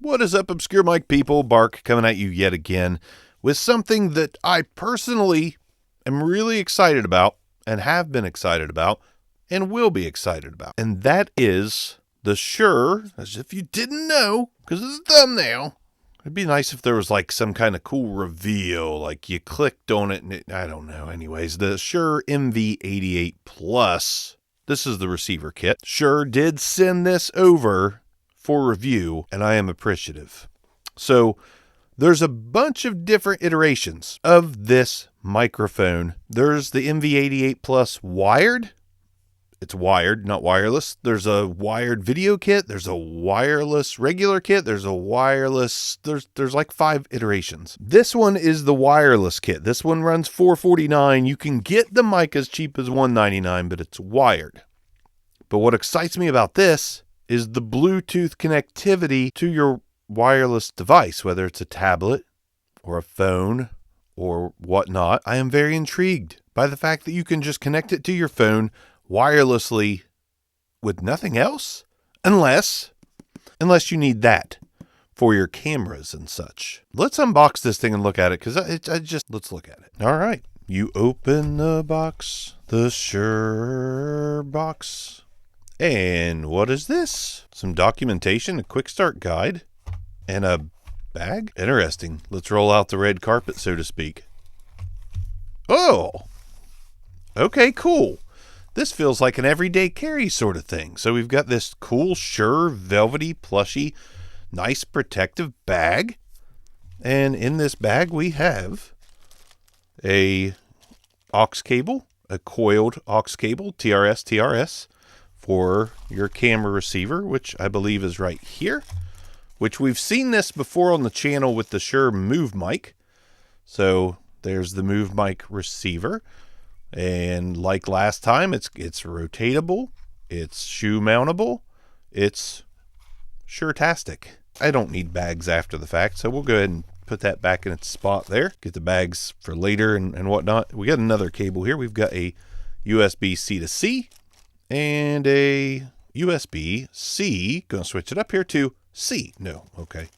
What is up, obscure mic people? Bark coming at you yet again with something that I personally am really excited about and have been excited about and will be excited about. And that is the Shure, as if you didn't know, because it's a thumbnail. It'd be nice if there was like some kind of cool reveal, like you clicked on it and I don't know. Anyways, the Shure MV88 Plus. This is the receiver kit. Shure did send this over for review, and I am appreciative. So there's a bunch of different iterations of this microphone. There's the MV88 Plus wired. It's wired, not wireless. There's a wired video kit. There's a wireless regular kit. There's a wireless, there's like 5 iterations. This one is the wireless kit. This one runs $449. You can get the mic as cheap as $199, but it's wired. But what excites me about this is the Bluetooth connectivity to your wireless device, whether it's a tablet or a phone or whatnot. I am very intrigued by the fact that you can just connect it to your phone wirelessly with nothing else, unless you need that for your cameras and such. Let's unbox this thing and look at it, because let's look at it. All right, you open the box, the Shure box, and what is this? Some documentation, a quick start guide, and a bag? Interesting. Let's roll out the red carpet, so to speak. Oh, okay, cool. This feels like an everyday carry sort of thing. So we've got this cool Shure velvety, plushy, nice protective bag. And in this bag we have a aux cable, a coiled aux cable, TRS, for your camera receiver, which I believe is right here. Which we've seen this before on the channel with the Shure Move Mic. So there's the Move Mic receiver. And like last time, it's rotatable, it's shoe mountable, it's Shure-tastic. I don't need bags after the fact, so we'll go ahead and put that back in its spot there. Get the bags for later and whatnot. We got another cable here. We've got a USB-C to C and a USB-C. Gonna switch it up here to C. No, okay.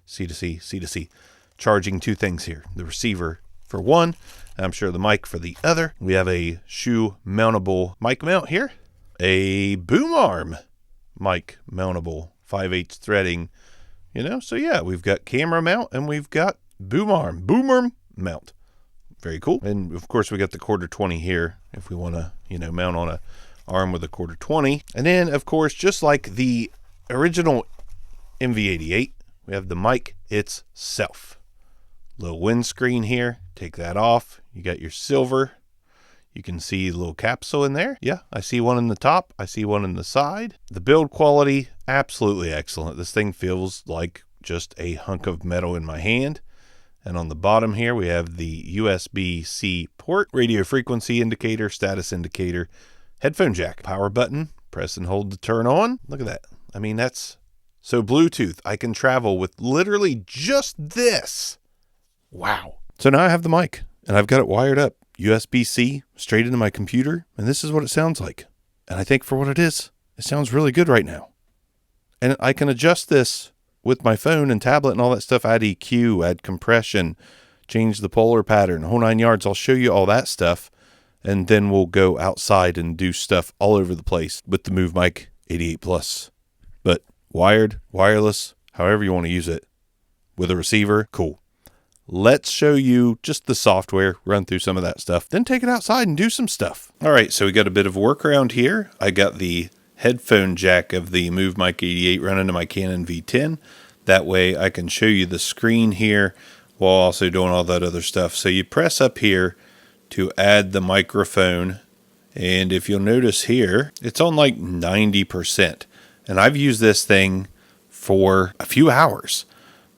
C to C, C to C. Charging 2 things here. The receiver for one, I'm sure the mic for the other. We have a shoe mountable mic mount here. A boom arm mic mountable 5/8 threading, so yeah, we've got camera mount and we've got boom arm mount. Very cool. And of course we got the 1/4 here if we want to, mount on a arm with a 1/4. And then of course, just like the original MV88, we have the mic itself. Little windscreen here. Take that off. You got your silver. You can see a little capsule in there. Yeah, I see one in the top. I see one in the side. The build quality, absolutely excellent. This thing feels like just a hunk of metal in my hand. And on the bottom here, we have the USB-C port, radio frequency indicator, status indicator, headphone jack, power button, press and hold to turn on. Look at that. I mean, that's so Bluetooth. I can travel with literally just this. Wow. So now I have the mic and I've got it wired up USB-C straight into my computer. And this is what it sounds like. And I think for what it is, it sounds really good right now. And I can adjust this with my phone and tablet and all that stuff. Add EQ, add compression, change the polar pattern, whole 9 yards. I'll show you all that stuff. And then we'll go outside and do stuff all over the place with the Move Mic 88 Plus. But wired, wireless, however you want to use it. With a receiver, cool. Let's show you just the software, run through some of that stuff, then take it outside and do some stuff. All right, so we got a bit of workaround here. I got the headphone jack of the Move Mic 88 running to my Canon V10. That way I can show you the screen here while also doing all that other stuff. So you press up here to add the microphone. And if you'll notice here, it's on like 90%. And I've used this thing for a few hours.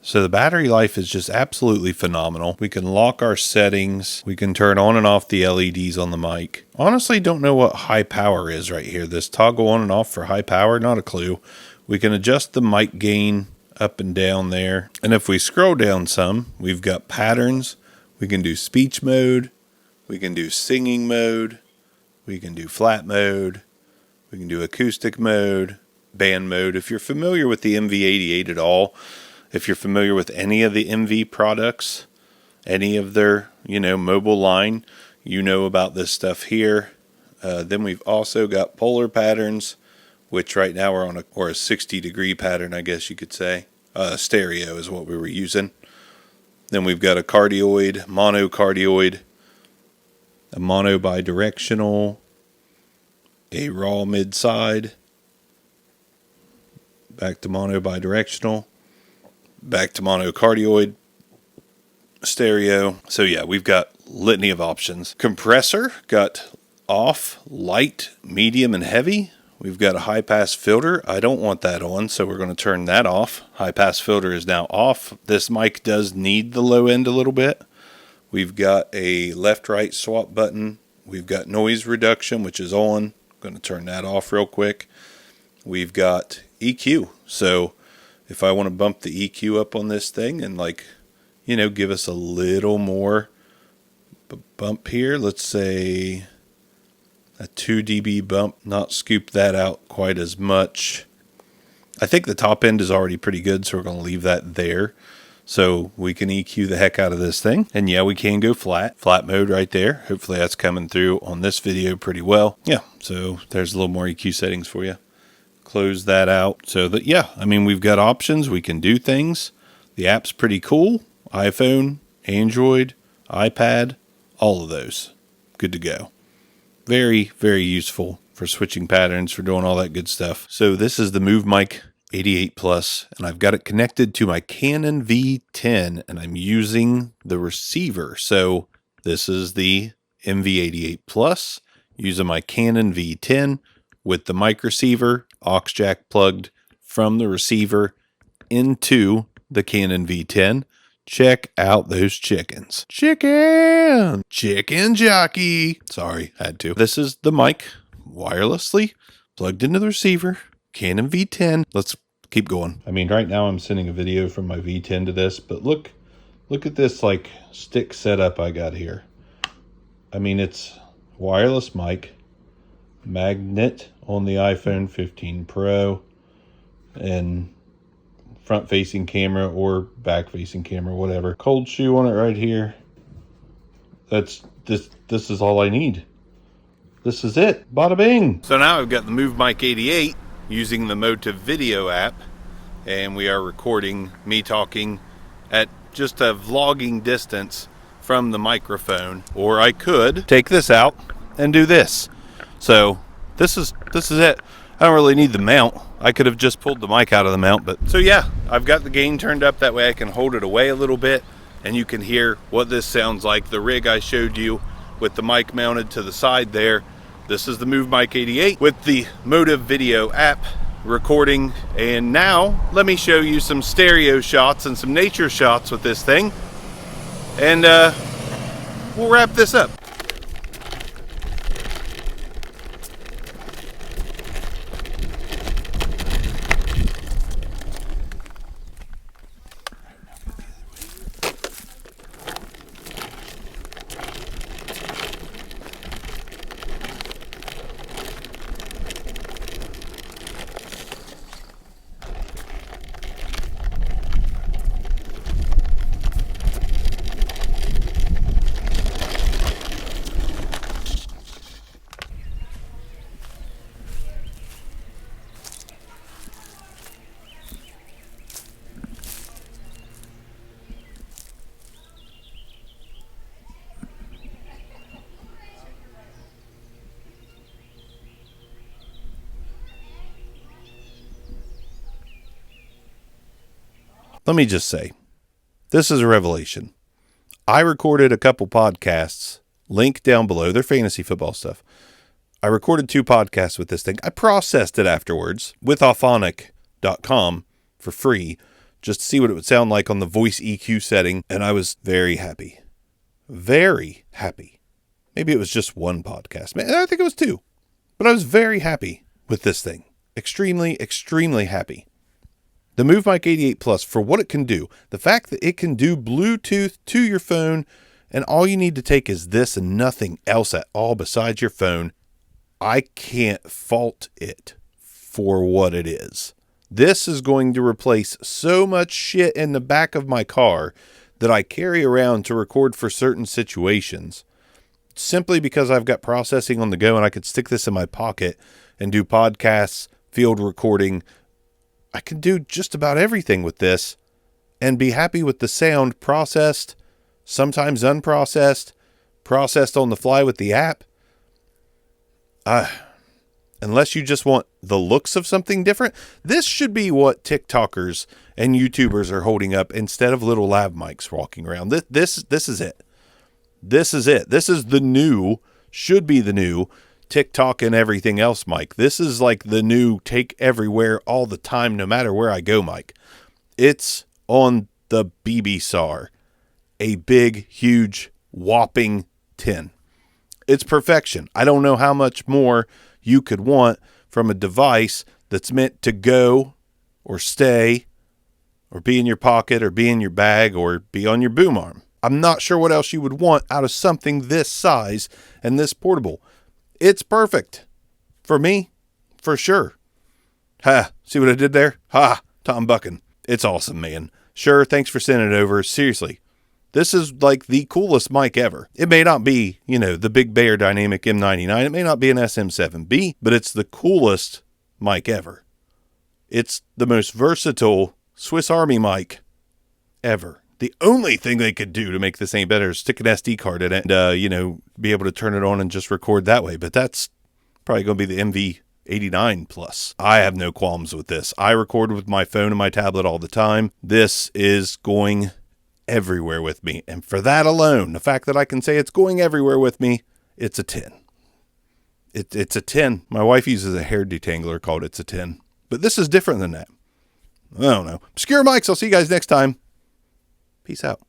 So the battery life is just absolutely phenomenal. We can lock our settings. We can turn on and off the LEDs on the mic. Honestly, don't know what high power is right here. This toggle on and off for high power, not a clue. We can adjust the mic gain up and down there. And if we scroll down some, we've got patterns. We can do speech mode. We can do singing mode. We can do flat mode. We can do acoustic mode, band mode. If you're familiar with the MV88 at all, If you're familiar with any of the MV products, any of their, mobile line, you know about this stuff here. Then we've also got polar patterns, which right now are on a 60-degree pattern, I guess you could say. Stereo is what we were using. Then we've got a cardioid, monocardioid, a mono bidirectional, a raw mid-side, back to mono bidirectional, back to monocardioid, stereo. So yeah, we've got litany of options. Compressor, got off, light, medium, and heavy. We've got a high pass filter. I don't want that on, so we're going to turn that off. High pass filter is now off. This mic does need the low end a little bit. We've got a left right swap button. We've got noise reduction, which is on. I'm going to turn that off real quick. We've got EQ. So if I want to bump the EQ up on this thing and give us a little more bump here, let's say a 2 dB bump, not scoop that out quite as much. I think the top end is already pretty good, so we're going to leave that there. So we can EQ the heck out of this thing. And yeah, we can go flat mode right there. Hopefully that's coming through on this video pretty well. Yeah, so there's a little more EQ settings for you. Close that out so that, we've got options. We can do things. The app's pretty cool. iPhone, Android, iPad, all of those. Good to go. Very, very useful for switching patterns, for doing all that good stuff. So this is the MV88 Plus, and I've got it connected to my Canon V10, and I'm using the receiver. So this is the MV88 Plus, using my Canon V10 with the mic receiver, aux jack plugged from the receiver into the Canon V10. Check out those chickens. Chicken jockey. Sorry, had to. This is the mic wirelessly plugged into the receiver, Canon V10. Let's keep going. Right now I'm sending a video from my V10 to this, but look at this stick setup I got here. It's wireless mic, magnet on the iPhone 15 Pro, and front facing camera or back facing camera, whatever. Cold shoe on it right here. This is all I need. This is it. Bada bing. So now I've got the MV88 using the Motive Video app, and we are recording me talking at just a vlogging distance from the microphone. Or I could take this out and do this. So this is it. I don't really need the mount. I could have just pulled the mic out of the mount, but so yeah, I've got the gain turned up, that way I can hold it away a little bit and you can hear what this sounds like. The rig I showed you with the mic mounted to the side there, this is the MV88 with the Motive Video app recording. And now let me show you some stereo shots and some nature shots with this thing, and we'll wrap this up. Let me just say, this is a revelation. I recorded a couple podcasts, link down below. They're fantasy football stuff. I recorded 2 podcasts with this thing. I processed it afterwards with auphonic.com for free, just to see what it would sound like on the voice EQ setting. And I was very happy. Very happy. Maybe it was just 1 podcast. I think it was 2. But I was very happy with this thing. Extremely, extremely happy. The MV88 Plus, for what it can do, the fact that it can do Bluetooth to your phone, and all you need to take is this and nothing else at all besides your phone, I can't fault it for what it is. This is going to replace so much shit in the back of my car that I carry around to record for certain situations. Simply because I've got processing on the go and I could stick this in my pocket and do podcasts, field recording. I can do just about everything with this and be happy with the sound, processed, sometimes unprocessed, processed on the fly with the app. Unless you just want the looks of something different, this should be what TikTokers and YouTubers are holding up instead of little lav mics walking around. This is it. This is it. This is the new, should be the new TikTok and everything else mic. This is like the new take everywhere all the time, no matter where I go mic. It's on the BB-SAR, a big, huge, whopping 10. It's perfection. I don't know how much more you could want from a device that's meant to go or stay or be in your pocket or be in your bag or be on your boom arm. I'm not sure what else you would want out of something this size and this portable. It's perfect. For me, for sure. Ha, see what I did there? Ha, Tom Buchan. It's awesome, man. Sure, thanks for sending it over. Seriously. This is like the coolest mic ever. It may not be, the Big Bear Dynamic M99. It may not be an SM7B, but it's the coolest mic ever. It's the most versatile Swiss Army mic ever. The only thing they could do to make this any better is stick an SD card in it and, be able to turn it on and just record that way. But that's probably going to be the MV89 Plus. I have no qualms with this. I record with my phone and my tablet all the time. This is going everywhere with me. And for that alone, the fact that I can say it's going everywhere with me, it's a 10. It's a 10. My wife uses a hair detangler called It's a 10. But this is different than that. I don't know. Obscure Mics. I'll see you guys next time. Peace out.